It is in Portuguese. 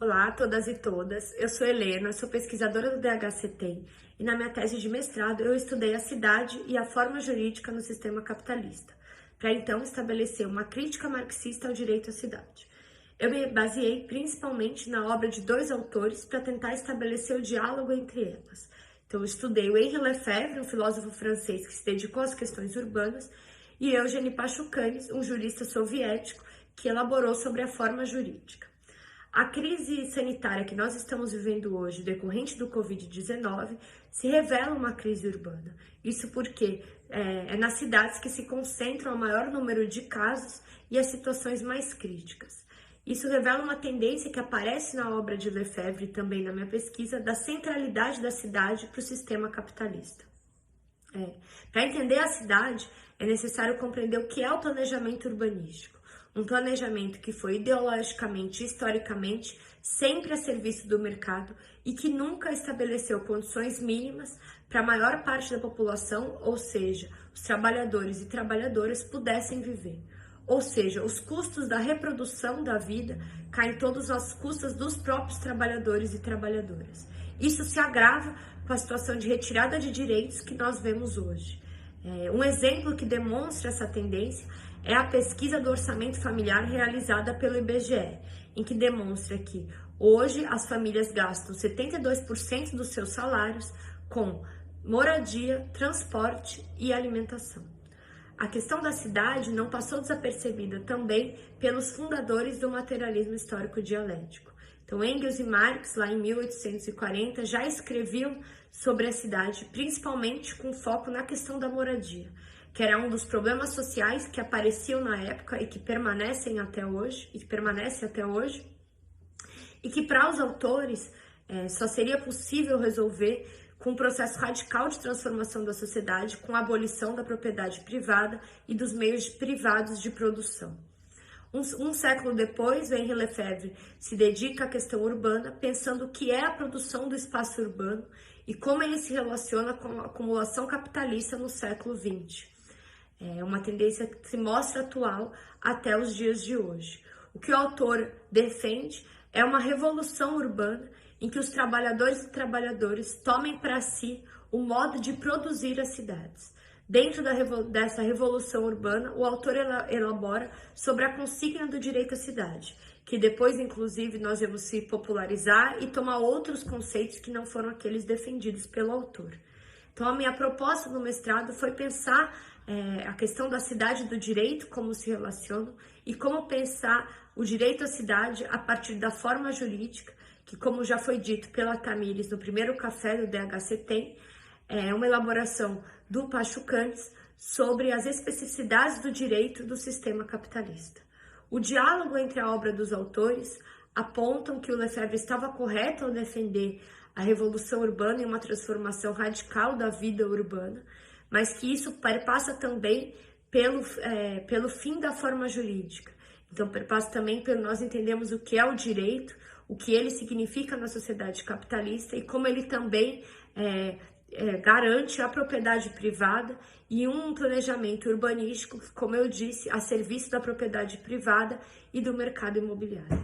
Olá a todas e todas, eu sou Helena, sou pesquisadora do DHCT e na minha tese de mestrado eu estudei a cidade e a forma jurídica no sistema capitalista, para então estabelecer uma crítica marxista ao direito à cidade. Eu me baseei principalmente na obra de dois autores para tentar estabelecer o diálogo entre elas. Então eu estudei o Henri Lefebvre, um filósofo francês que se dedicou às questões urbanas, e Eugeni Pachucanes, um jurista soviético que elaborou sobre a forma jurídica. A crise sanitária que nós estamos vivendo hoje, decorrente do Covid-19, se revela uma crise urbana. Isso porque é nas cidades que se concentram o maior número de casos e as situações mais críticas. Isso revela uma tendência que aparece na obra de Lefebvre e também na minha pesquisa, da centralidade da cidade para o sistema capitalista. Para entender a cidade, é necessário compreender o que é o planejamento urbanístico. Um planejamento que foi ideologicamente e historicamente sempre a serviço do mercado e que nunca estabeleceu condições mínimas para a maior parte da população, ou seja, os trabalhadores e trabalhadoras pudessem viver. Ou seja, os custos da reprodução da vida caem todos às custas dos próprios trabalhadores e trabalhadoras. Isso se agrava com a situação de retirada de direitos que nós vemos hoje. Um exemplo que demonstra essa tendência é a pesquisa do orçamento familiar realizada pelo IBGE, em que demonstra que hoje as famílias gastam 72% dos seus salários com moradia, transporte e alimentação. A questão da cidade não passou desapercebida também pelos fundadores do materialismo histórico dialético. Então, Engels e Marx, lá em 1840, já escreviam sobre a cidade, principalmente com foco na questão da moradia, que era um dos problemas sociais que apareciam na época e que permanece até hoje, e que para os autores só seria possível resolver com um processo radical de transformação da sociedade, com a abolição da propriedade privada e dos meios privados de produção. Um século depois, Henri Lefebvre se dedica à questão urbana, pensando o que é a produção do espaço urbano e como ele se relaciona com a acumulação capitalista no século XX. É uma tendência que se mostra atual até os dias de hoje. O que o autor defende é uma revolução urbana em que os trabalhadores e trabalhadoras tomem para si o modo de produzir as cidades. Dentro dessa revolução urbana, o autor elabora sobre a consigna do direito à cidade, que depois, inclusive, nós vamos se popularizar e tomar outros conceitos que não foram aqueles defendidos pelo autor. Então, a minha proposta no mestrado foi pensar a questão da cidade e do direito, como se relacionam, e como pensar o direito à cidade a partir da forma jurídica, que, como já foi dito pela Tamires no primeiro café do DHCT, é uma elaboração do Pachucanes sobre as especificidades do direito do sistema capitalista. O diálogo entre a obra dos autores apontam que o Lefebvre estava correto ao defender a revolução urbana e uma transformação radical da vida urbana, mas que isso perpassa também pelo fim da forma jurídica. Então, perpassa também pelo nós entendemos o que é o direito, o que ele significa na sociedade capitalista e como ele também garante a propriedade privada e um planejamento urbanístico, como eu disse, a serviço da propriedade privada e do mercado imobiliário.